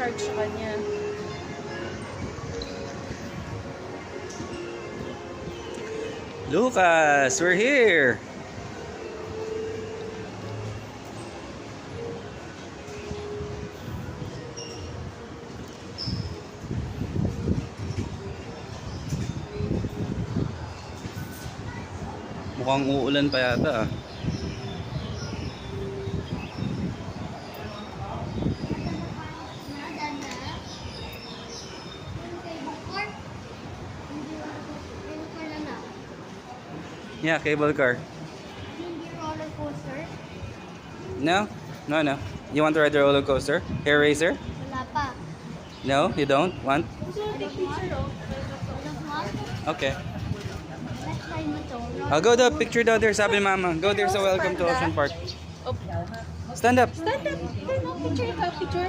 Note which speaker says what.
Speaker 1: charge sa kanya.
Speaker 2: Lucas, we're here. Mukhang uulan pa yata ah. Yeah, cable car.
Speaker 3: Hindi roller coaster?
Speaker 2: No? No, no. You want to ride the roller coaster? Hair racer?
Speaker 3: Wala pa.
Speaker 2: No, you don't want?
Speaker 3: I don't want.
Speaker 2: Okay.
Speaker 3: Let's try mo to.
Speaker 2: I'll go the picture down there, sabi ni Mama. Go there, so welcome to Ocean Park. Stand up.
Speaker 1: Stand up! Picture ka, picture.